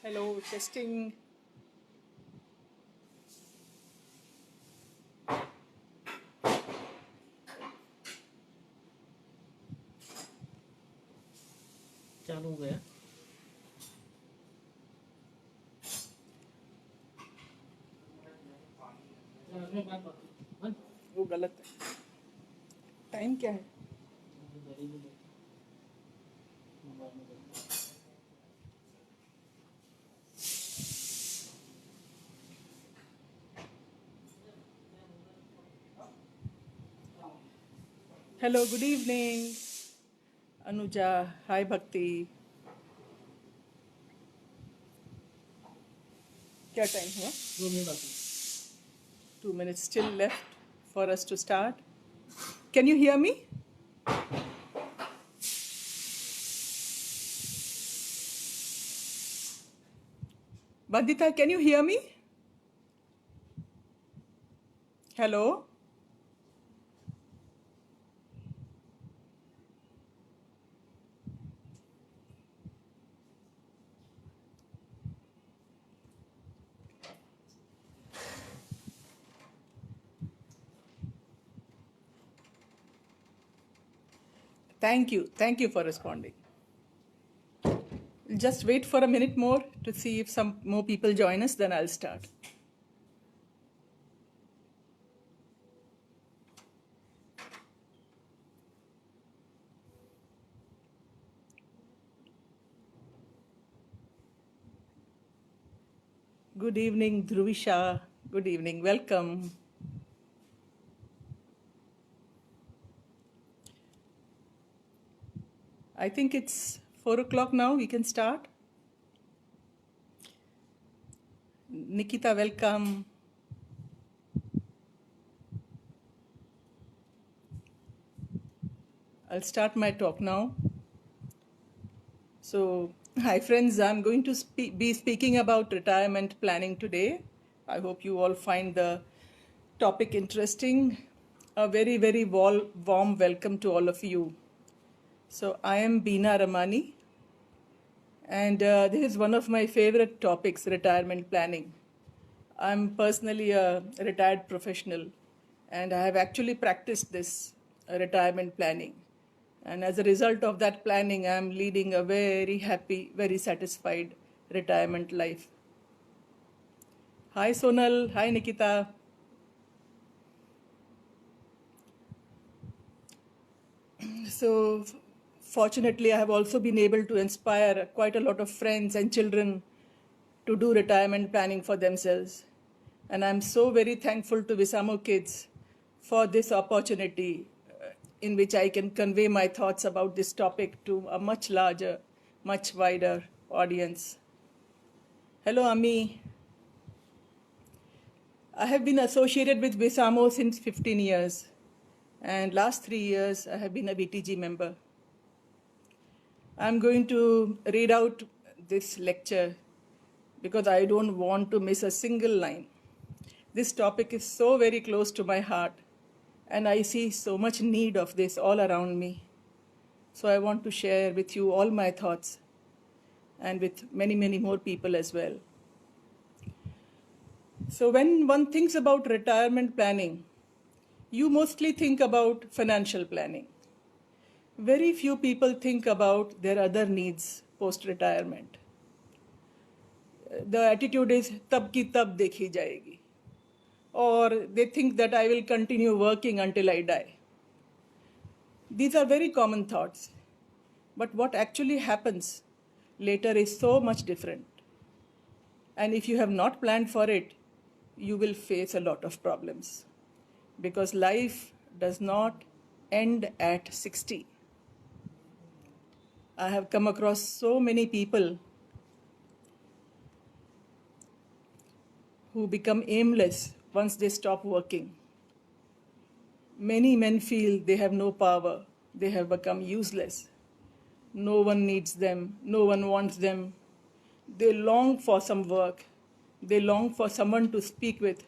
Hello, testing. चालू हो गया। वो गलत है। टाइम क्या है? Hello, good evening. Anuja, hi Bhakti. क्या टाइम हुआ? 2 मिनट बाकी। 2 minutes still left for us to start. Can you hear me? Bandita, can you hear me? Hello? Thank you. Thank you for responding. Just wait for a minute more to see if some more people join us, then I'll start. Good evening, Dhruvisha. Good evening. Welcome. I think it's 4 o'clock now. We can start. Nikita, welcome. I'll start my talk now. So, hi friends, I'm going to be speaking about retirement planning today. I hope you all find the topic interesting. A very, very warm welcome to all of you. So, I am Beena Ramani, and this is one of my favorite topics, retirement planning. I'm personally a retired professional, and I have actually practiced this retirement planning. And as a result of that planning, I'm leading a very happy, very satisfied retirement life. Hi Sonal, hi Nikita. So, fortunately, I have also been able to inspire quite a lot of friends and children to do retirement planning for themselves. And I'm so very thankful to Visamo Kids for this opportunity in which I can convey my thoughts about this topic to a much larger, much wider audience. Hello, Ami. I have been associated with Visamo since 15 years, and last 3 years I have been a VTG member. I'm going to read out this lecture because I don't want to miss a single line. This topic is so very close to my heart, and I see so much need of this all around me. So I want to share with you all my thoughts and with many, many more people as well. So when one thinks about retirement planning, you mostly think about financial planning. Very few people think about their other needs post-retirement. The attitude is tab ki tab dekhi jayegi. Or they think that I will continue working until I die. These are very common thoughts. But what actually happens later is so much different. And if you have not planned for it, you will face a lot of problems. Because life does not end at 60. I have come across so many people who become aimless once they stop working. Many men feel they have no power, they have become useless. No one needs them, no one wants them. They long for some work, they long for someone to speak with,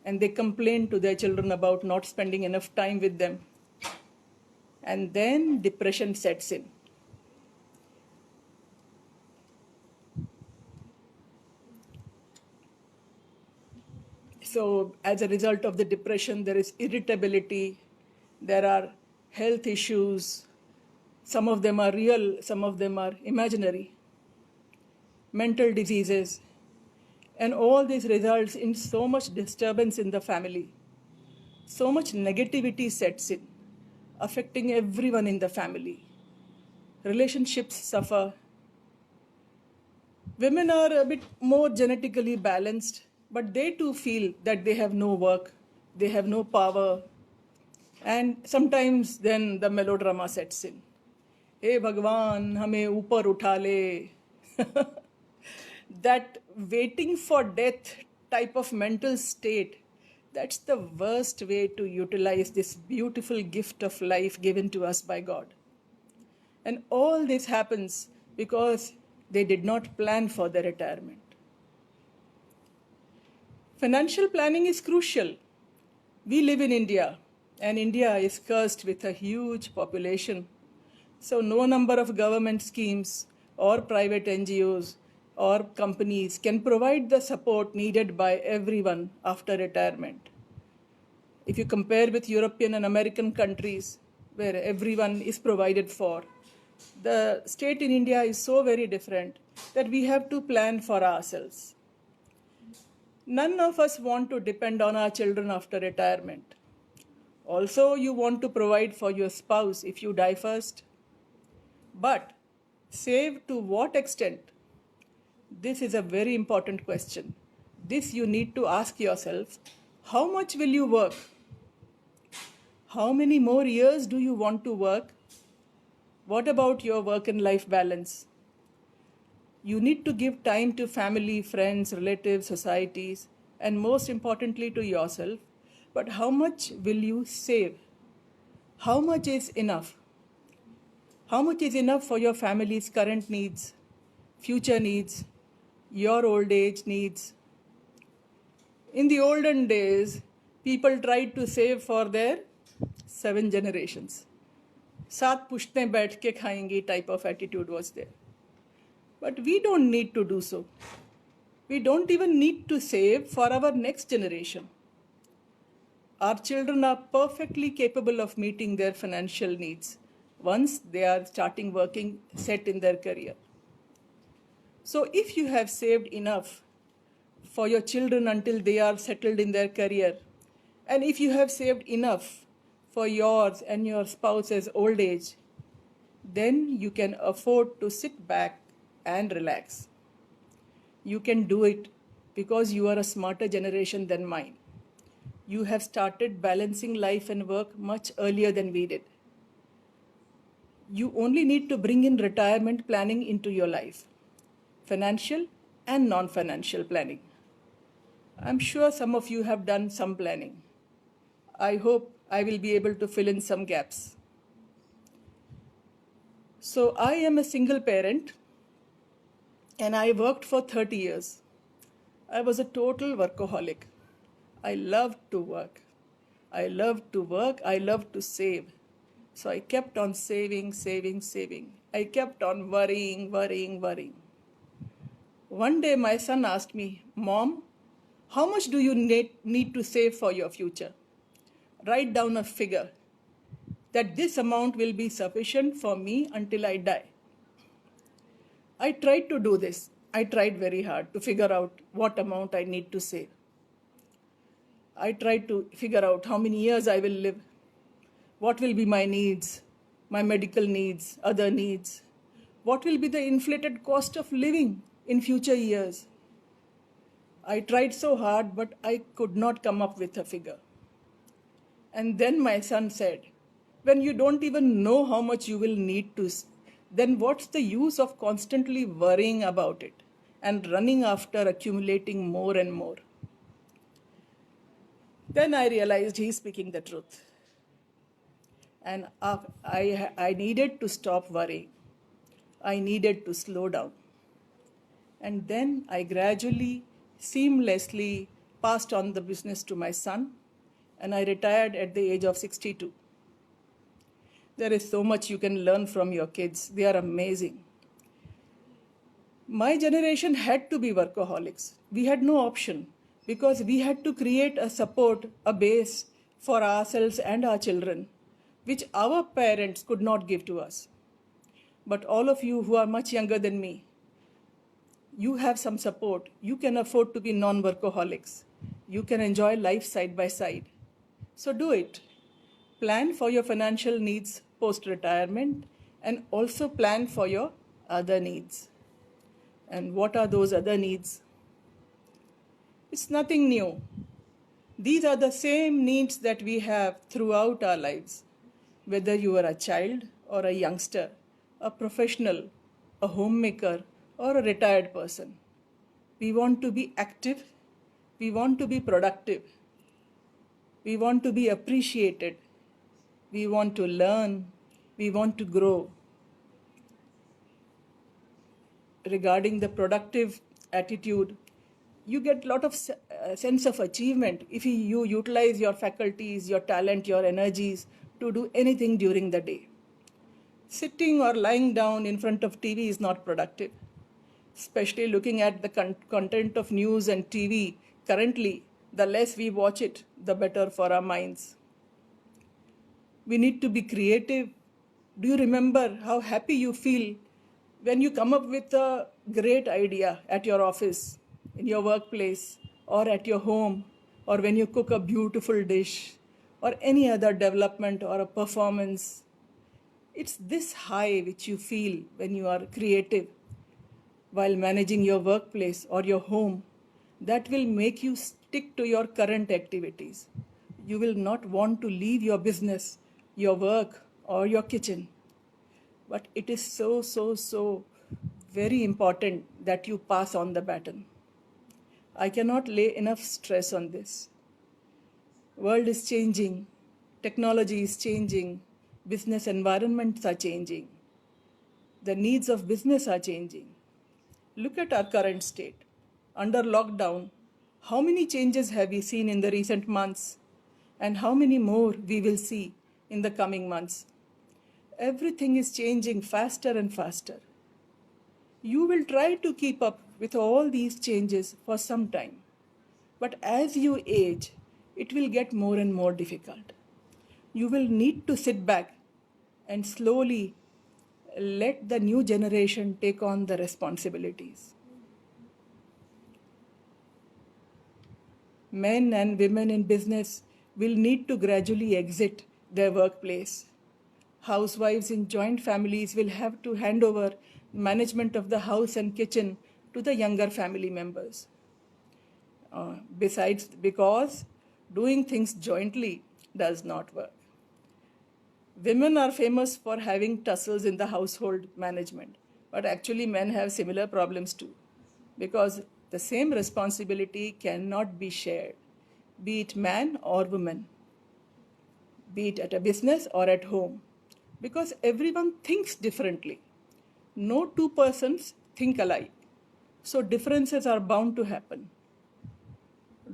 and they complain to their children about not spending enough time with them. And then depression sets in. So as a result of the depression, there is irritability, there are health issues. Some of them are real, some of them are imaginary. Mental diseases. And all this results in so much disturbance in the family. So much negativity sets in, affecting everyone in the family. Relationships suffer. Women are a bit more genetically balanced, but they too feel that they have no work, they have no power. And sometimes then the melodrama sets in. Hey Bhagwan, hame upar utha le. That waiting for death type of mental state, that's the worst way to utilize this beautiful gift of life given to us by God. And all this happens because they did not plan for their retirement. Financial planning is crucial. We live in India, and India is cursed with a huge population. So no number of government schemes or private NGOs or companies can provide the support needed by everyone after retirement. If you compare with European and American countries where everyone is provided for, the state in India is so very different that we have to plan for ourselves. None of us want to depend on our children after retirement. Also, you want to provide for your spouse if you die first. But save to what extent? This is a very important question. This you need to ask yourself. How much will you work? How many more years do you want to work? What about your work and life balance? You need to give time to family, friends, relatives, societies, and most importantly to yourself. But how much will you save? How much is enough? How much is enough for your family's current needs, future needs, your old age needs? In the olden days, people tried to save for their 7 generations. 7 pushtein baith ke khayenge type of attitude was there. But we don't need to do so. We don't even need to save for our next generation. Our children are perfectly capable of meeting their financial needs once they are starting working, set in their career. So if you have saved enough for your children until they are settled in their career, and if you have saved enough for yours and your spouse's old age, then you can afford to sit back and relax. You can do it because you are a smarter generation than mine. You have started balancing life and work much earlier than we did. You only need to bring in retirement planning into your life, financial and non-financial planning. I'm sure some of you have done some planning. I hope I will be able to fill in some gaps. So I am a single parent and I worked for 30 years. I was a total workaholic. I loved to work. I loved to save. So I kept on saving. I kept on worrying. One day my son asked me, Mom, how much do you need to save for your future? Write down a figure that this amount will be sufficient for me until I die. I tried to do this. I tried very hard to figure out what amount I need to save. I tried to figure out how many years I will live, what will be my needs, my medical needs, other needs, what will be the inflated cost of living in future years. I tried so hard, but I could not come up with a figure. And then my son said, when you don't even know how much you will need to, then what's the use of constantly worrying about it and running after accumulating more and more? Then I realized he's speaking the truth. And I needed to stop worrying. I needed to slow down. And then I gradually, seamlessly passed on the business to my son, and I retired at the age of 62. There is so much you can learn from your kids. They are amazing. My generation had to be workaholics. We had no option. because we had to create a support, a base for ourselves and our children, which our parents could not give to us. But all of you who are much younger than me, you have some support. You can afford to be non-workaholics. You can enjoy life side by side. So do it. Plan for your financial needs post-retirement and also plan for your other needs. And what are those other needs? It's nothing new. These are the same needs that we have throughout our lives, whether you are a child or a youngster, a professional, a homemaker, or a retired person. We want to be active, we want to be productive, we want to be appreciated, we want to learn, we want to grow. Regarding the productive attitude, you get a lot of sense of achievement if you utilize your faculties, your talent, your energies to do anything during the day. Sitting or lying down in front of TV is not productive, especially looking at the content of news and TV currently. The less we watch it, the better for our minds. We need to be creative. Do you remember how happy you feel when you come up with a great idea at your office, in your workplace, or at your home, or when you cook a beautiful dish, or any other development or a performance? It's this high which you feel when you are creative while managing your workplace or your home that will make you stick to your current activities. You will not want to leave your business, your work, or your kitchen. But it is so very important that you pass on the baton. I cannot lay enough stress on this. World is changing, technology is changing, business environments are changing, the needs of business are changing. Look at our current state. Under lockdown, how many changes have we seen in the recent months, and how many more we will see in the coming months? Everything is changing faster and faster. You will try to keep up with all these changes for some time. But as you age, it will get more and more difficult. You will need to sit back and slowly let the new generation take on the responsibilities. Men and women in business will need to gradually exit their workplace. Housewives in joint families will have to hand over management of the house and kitchen to the younger family members. Because doing things jointly does not work. Women are famous for having tussles in the household management, but actually men have similar problems too, because the same responsibility cannot be shared, be it man or woman, be it at a business or at home, because everyone thinks differently. No two persons think alike, so differences are bound to happen.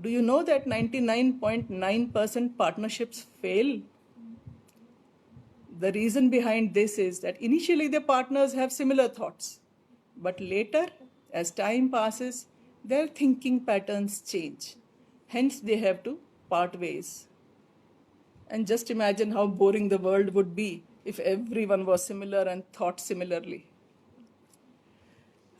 Do you know that 99.9% partnerships fail? The reason behind this is that initially the partners have similar thoughts, but later, as time passes, their thinking patterns change. Hence, they have to part ways. And just imagine how boring the world would be if everyone was similar and thought similarly.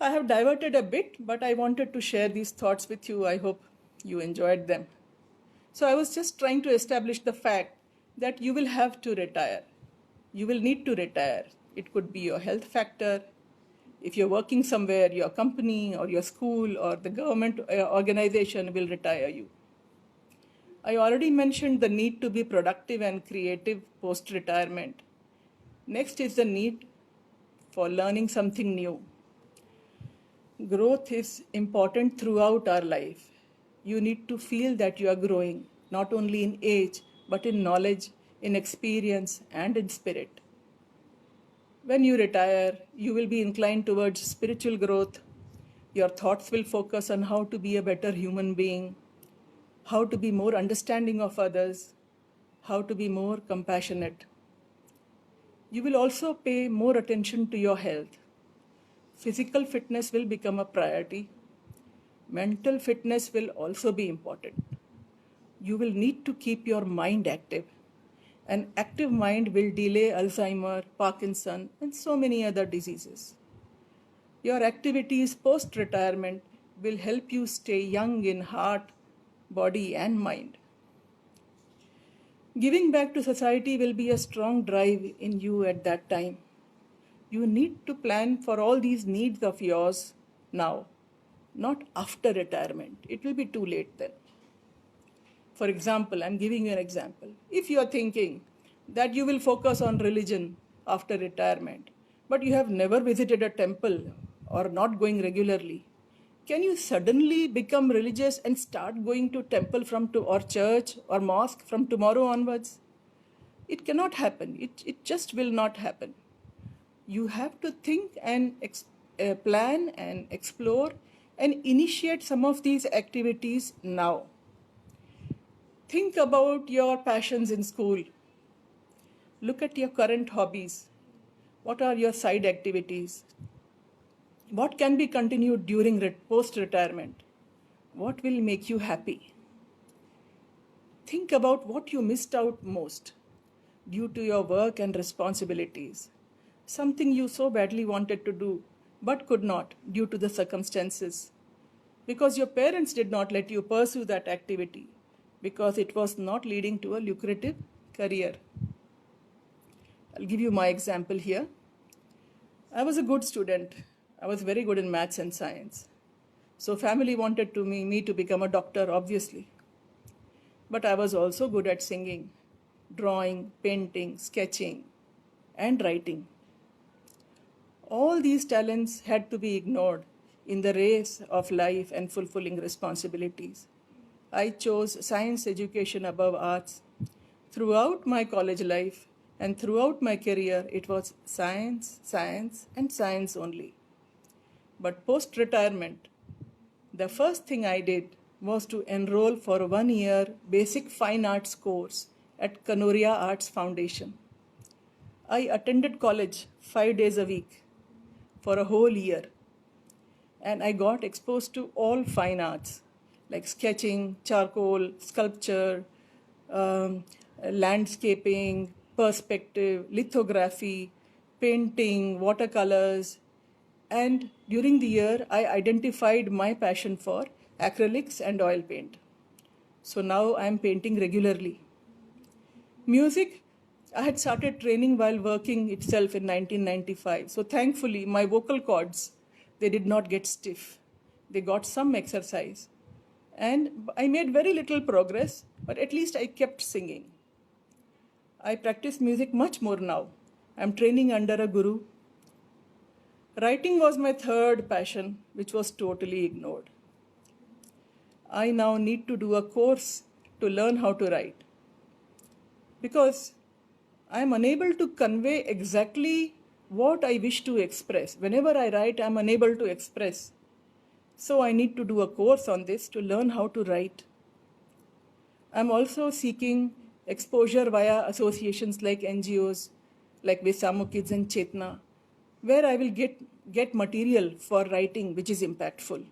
I have diverted a bit, but I wanted to share these thoughts with you. I hope you enjoyed them. So I was just trying to establish the fact that you will have to retire. You will need to retire. It could be your health factor. If you're working somewhere, your company or your school or the government organization will retire you. I already mentioned the need to be productive and creative post-retirement. Next is the need for learning something new. Growth is important throughout our life. You need to feel that you are growing, not only in age, but in knowledge, in experience, and in spirit. When you retire, you will be inclined towards spiritual growth. Your thoughts will focus on how to be a better human being, how to be more understanding of others, how to be more compassionate. You will also pay more attention to your health. Physical fitness will become a priority. mental fitness will also be important. You will need to keep your mind active. An active mind will delay Alzheimer, Parkinson, and so many other diseases. Your activities post-retirement will help you stay young in heart, body, and mind. Giving back to society will be a strong drive in you at that time. You need to plan for all these needs of yours now, not after retirement. It will be too late then. For example, I'm giving you an example. If you are thinking that you will focus on religion after retirement, but you have never visited a temple or not going regularly, can you suddenly become religious and start going to temple or church or mosque from tomorrow onwards? It cannot happen. It just will not happen. You have to think and plan and explore and initiate some of these activities now. Think about your passions in school. Look at your current hobbies. What are your side activities? What can be continued during post-retirement? What will make you happy? Think about what you missed out most due to your work and responsibilities. Something you so badly wanted to do but could not due to the circumstances. Because your parents did not let you pursue that activity because it was not leading to a lucrative career. I'll give you my example here. I was a good student. I was very good in maths and science. So family wanted me to become a doctor, obviously. But I was also good at singing, drawing, painting, sketching, and writing. All these talents had to be ignored in the race of life and fulfilling responsibilities. I chose science education above arts. Throughout my college life and throughout my career, it was science, science, and science only. But post-retirement, the first thing I did was to enroll for a 1-year basic fine arts course at Kanoria Arts Foundation. I attended college 5 days a week for a whole year, and I got exposed to all fine arts like sketching, charcoal, sculpture, landscaping, perspective, lithography, painting, watercolors. And during the year, I identified my passion for acrylics and oil paint. So now I am painting regularly. Music, I had started training while working itself in 1995. So thankfully, my vocal cords, they did not get stiff. They got some exercise. And I made very little progress, but at least I kept singing. I practice music much more now. I'm training under a guru. Writing was my third passion, which was totally ignored. I now need to do a course to learn how to write because I am unable to convey exactly what I wish to express. Whenever I write, I am unable to express. So I need to do a course on this to learn how to write. I'm also seeking exposure via associations like NGOs, like Vesamo Kids and Chetna, where I will get material for writing which is impactful.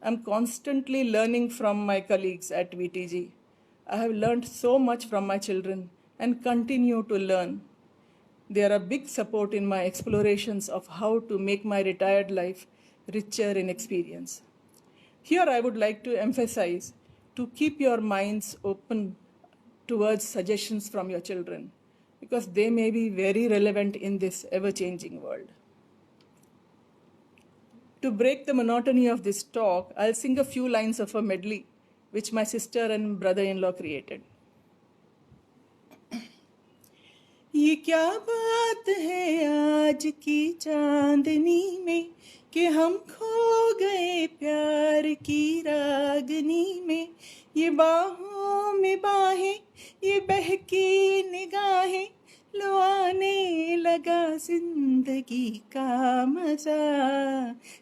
I'm constantly learning from my colleagues at VTG. I have learned so much from my children and continue to learn. They are a big support in my explorations of how to make my retired life richer in experience. Here I would like to emphasize to keep your minds open towards suggestions from your children because they may be very relevant in this ever-changing world. To break the monotony of this talk, I'll sing a few lines of a medley which my sister and brother-in-law created. ये क्या बात है आज की चांदनी में कि हम खो गए प्यार की रागनी में ये बाहों में बाहें ये बहकी निगाहें लो आने लगा जिंदगी का मजा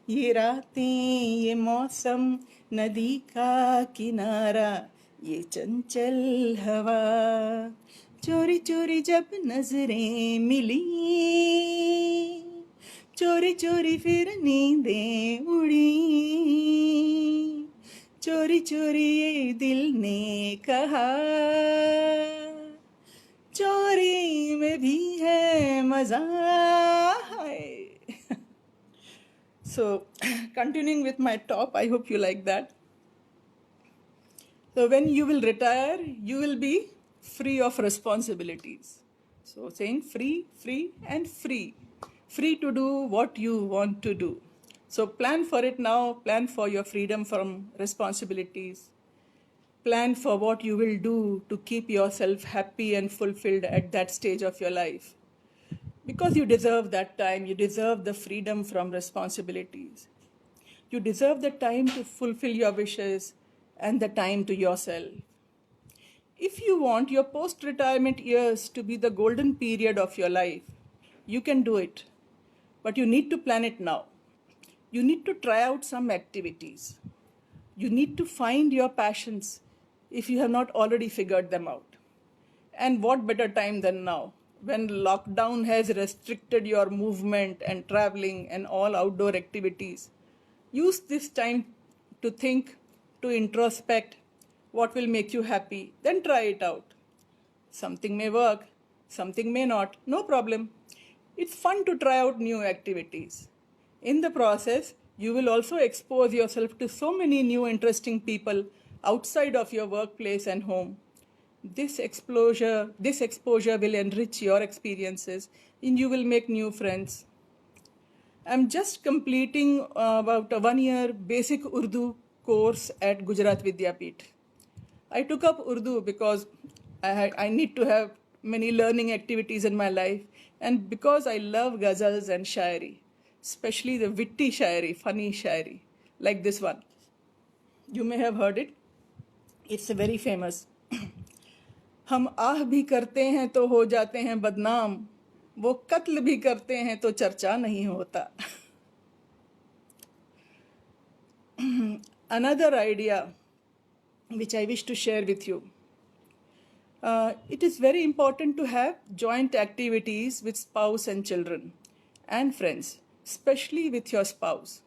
ये रातें ये मौसम नदी का किनारा ये चंचल हवा चोरी चोरी जब नजरें मिली चोरी चोरी फिर नींदें उड़ी, चोरी चोरी ये दिल ने कहा, चोरी में भी है मजा है. So, continuing with my talk, I hope you like that. So, when you will retire, you will be free of responsibilities. So, saying free, free, and free. Free to do what you want to do. So, plan for it now. Plan for your freedom from responsibilities. Plan for what you will do to keep yourself happy and fulfilled at that stage of your life. Because you deserve that time, you deserve the freedom from responsibilities. You deserve the time to fulfill your wishes and the time to yourself. If you want your post-retirement years to be the golden period of your life, you can do it. But you need to plan it now. You need to try out some activities. You need to find your passions if you have not already figured them out. And what better time than now, when lockdown has restricted your movement and traveling and all outdoor activities. Use this time to think, to introspect what will make you happy, then try it out. Something may work, something may not, no problem. It's fun to try out new activities. In the process, you will also expose yourself to so many new interesting people outside of your workplace and home. This exposure will enrich your experiences and you will make new friends. I'm just completing about a 1-year basic Urdu course at Gujarat Vidyapeeth. I took up Urdu because I need to have many learning activities in my life and because I love ghazals and shairi, especially the witty shairi, funny shairi, like this one. You may have heard it. It's very famous. हम आह भी करते हैं तो हो जाते हैं बदनाम, वो कत्ल भी करते हैं तो चर्चा नहीं होता. Another idea which I wish to share with you. It is very important to have joint activities with spouse and children and friends, especially with your spouse.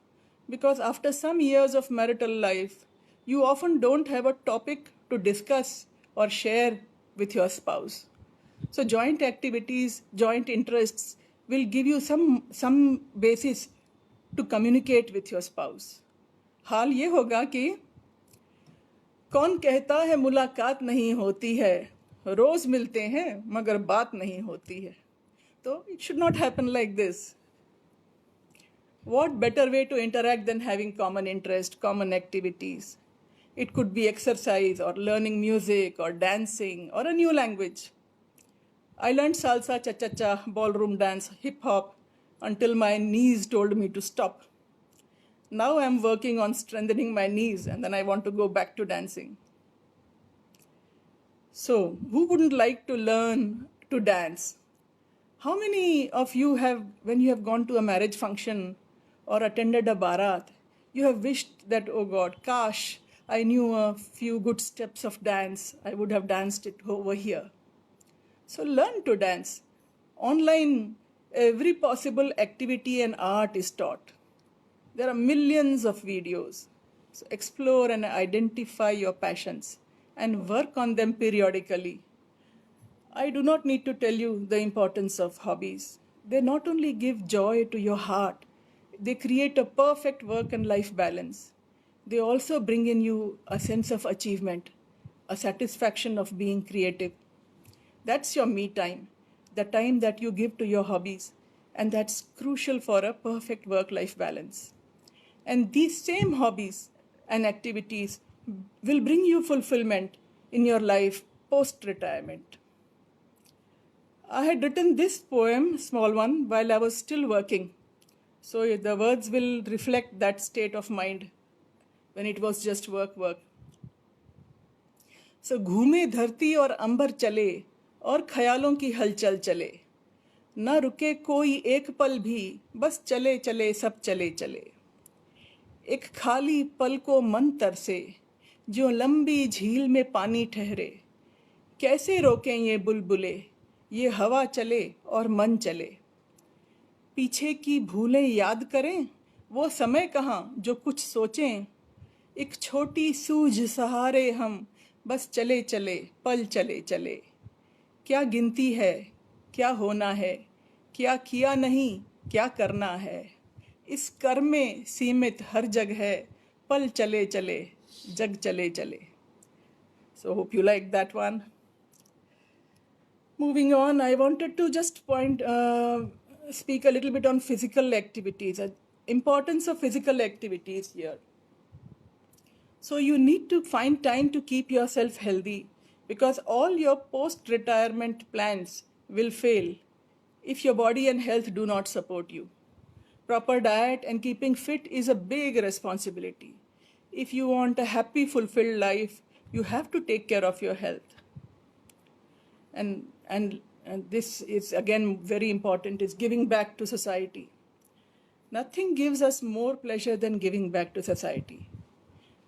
Because after some years of marital life, you often don't have a topic to discuss or share with your spouse. So joint activities, joint interests will give you some basis to communicate with your spouse. हाल ये होगा कि कौन कहता है मुलाकात नहीं होती है, रोज मिलते हैं मगर बात नहीं होती है. So it should not happen like this. What better way to interact than having common interest, common activities? It could be exercise or learning music or dancing or a new language. I learned salsa, cha-cha-cha, ballroom dance, hip-hop until my knees told me to stop. Now I'm working on strengthening my knees and then I want to go back to dancing. So, who wouldn't like to learn to dance? How many of you have, when you have gone to a marriage function or attended a barat, you have wished that, oh God, kash, I knew a few good steps of dance. I would have danced it over here. So learn to dance. Online, every possible activity and art is taught. There are millions of videos. So explore and identify your passions and work on them periodically. I do not need to tell you the importance of hobbies. They not only give joy to your heart, they create a perfect work and life balance. They also bring in you a sense of achievement, a satisfaction of being creative. That's your me time, the time that you give to your hobbies, and that's crucial for a perfect work-life balance. And these same hobbies and activities will bring you fulfillment in your life post-retirement. I had written this poem, small one, while I was still working. So the words will reflect that state of mind when it was just work. So घूमे धरती और अंबर चले और ख्यालों की हलचल चले, न रुके कोई एक पल भी, बस चले चले सब चले चले. एक खाली पल को मन तरसे, जो लंबी झील में पानी ठहरे, कैसे रोकें ये बुलबुले, ये हवा चले और मन चले. पीछे की भूलें याद करें, वो समय कहाँ जो कुछ सोचें। एक छोटी सूझ सहारे हम, बस चले चले पल चले चले। क्या गिनती है, क्या होना है, क्या किया नहीं, क्या करना है। इस कर में सीमित हर जग है, पल चले चले जग चले चले. So hope you like that one. Moving on, I wanted to just speak a little bit on physical activities, importance of physical activities here. So you need to find time to keep yourself healthy, because all your post-retirement plans will fail if your body and health do not support you. Proper diet and keeping fit is a big responsibility. If you want a happy, fulfilled life, you have to take care of your health. And this is again very important, is giving back to society. Nothing gives us more pleasure than giving back to society.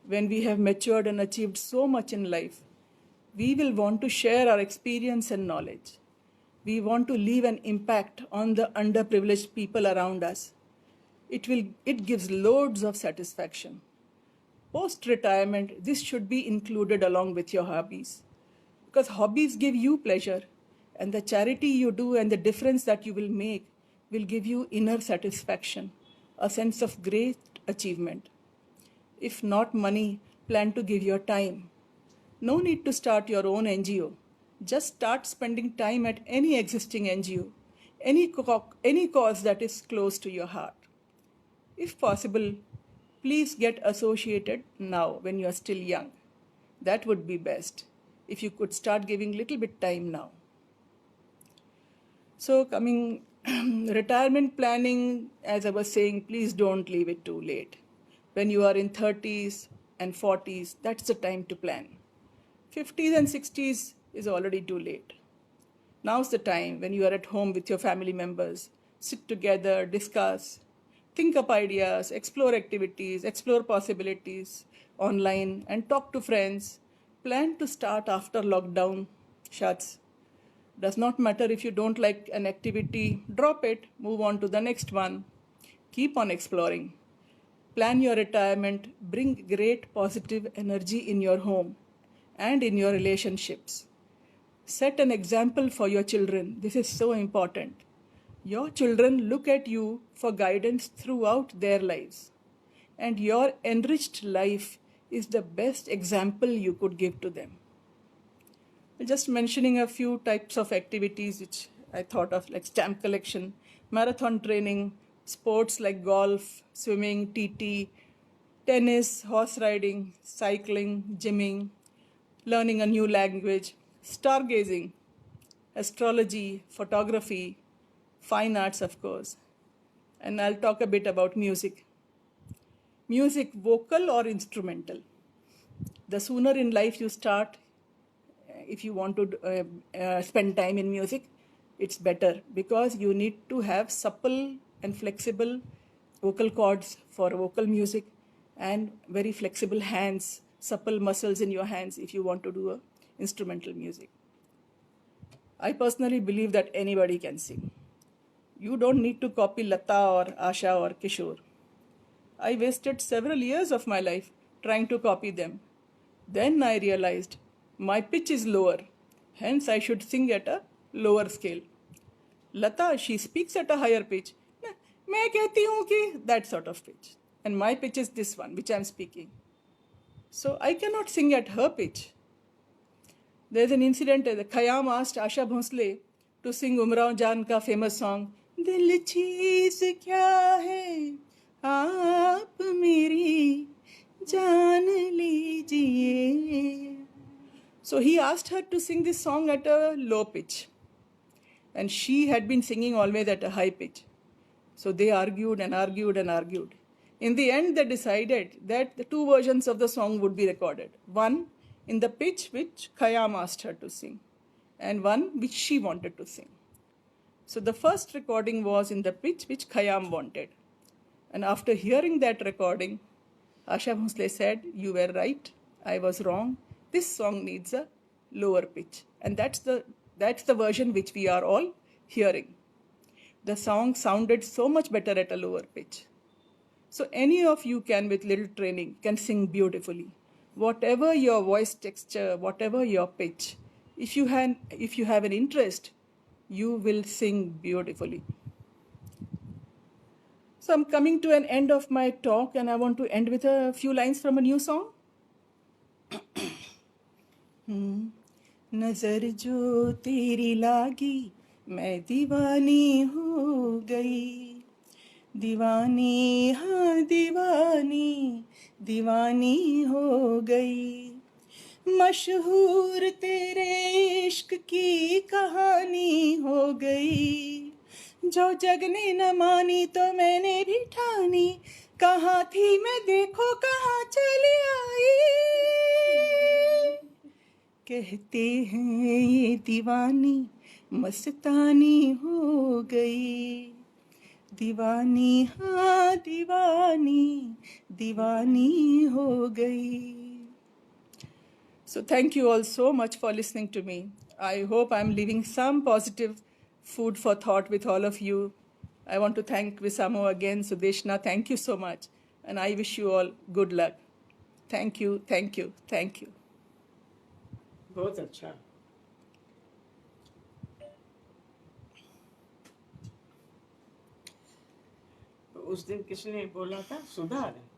When we have matured and achieved so much in life, we will want to share our experience and knowledge. We want to leave an impact on the underprivileged people around us. It gives loads of satisfaction. Post-retirement, this should be included along with your hobbies, because hobbies give you pleasure, and the charity you do and the difference that you will make will give you inner satisfaction, a sense of great achievement. If not money, plan to give your time. No need to start your own NGO. Just start spending time at any existing NGO, any cause that is close to your heart. If possible, please get associated now when you are still young. That would be best, if you could start giving little bit time now. So coming retirement planning, as I was saying, please don't leave it too late. When you are in 30s and 40s, that's the time to plan. 50s and 60s is already too late. Now's the time when you are at home with your family members. Sit together, discuss, think up ideas, explore activities, explore possibilities online, and talk to friends. Plan to start after lockdown shuts. Does not matter if you don't like an activity, drop it, move on to the next one. Keep on exploring. Plan your retirement, bring great positive energy in your home and in your relationships. Set an example for your children. This is so important. Your children look at you for guidance throughout their lives, and your enriched life is the best example you could give to them. Just mentioning a few types of activities which I thought of, like stamp collection, marathon training, sports like golf, swimming, TT, tennis, horse riding, cycling, gymming, learning a new language, stargazing, astrology, photography, fine arts, of course. And I'll talk a bit about music. Music, vocal or instrumental. The sooner in life you start, if you want to spend time in music, it's better, because you need to have supple and flexible vocal cords for vocal music, and very flexible hands, supple muscles in your hands if you want to do instrumental music. I personally believe that anybody can sing. You don't need to copy Lata or Asha or Kishore. I wasted several years of my life trying to copy them. Then I realized my pitch is lower, hence I should sing at a lower scale. Lata, she speaks at a higher pitch. मैं कहती हूँ कि that sort of pitch. And my pitch is this one, which I'm speaking. So I cannot sing at her pitch. There's an incident, Khayyam asked Asha Bhonsle to sing Umrao Jaan ka famous song, Dil cheez kya hai, aap meri jaan lijiye. So he asked her to sing this song at a low pitch. And she had been singing always at a high pitch. So they argued and argued and argued. In the end, they decided that the two versions of the song would be recorded. One in the pitch which Khayyam asked her to sing, and one which she wanted to sing. So the first recording was in the pitch which Khayyam wanted. And after hearing that recording, Asha Bhonsle said, "You were right, I was wrong. This song needs a lower pitch." And that's the version which we are all hearing. The song sounded so much better at a lower pitch. So any of you can, with little training, can sing beautifully. Whatever your voice texture, whatever your pitch, if you have an interest, you will sing beautifully. So I'm coming to an end of my talk, and I want to end with a few lines from a new song. नजर जो तेरी लागी मैं दीवानी हो गई, दीवानी हाँ दीवानी, दीवानी हो गई। मशहूर तेरे इश्क की कहानी हो गई, जो जग ने न मानी तो मैंने भी ठानी, कहाँ थी मैं देखो कहाँ चली आई। कहते हैं ये दीवानी मस्तानी हो गई, दीवानी हाँ दीवानी, दीवानी हो गई। So thank you all so much for listening to me. I hope I'm leaving some positive food for thought with all of you. I want to thank Visamo again. Sudeshna, thank you so much. And I wish you all good luck. Thank you, thank you, thank you. बहुत अच्छा। तो उस दिन किसने बोला था? सुधा ने।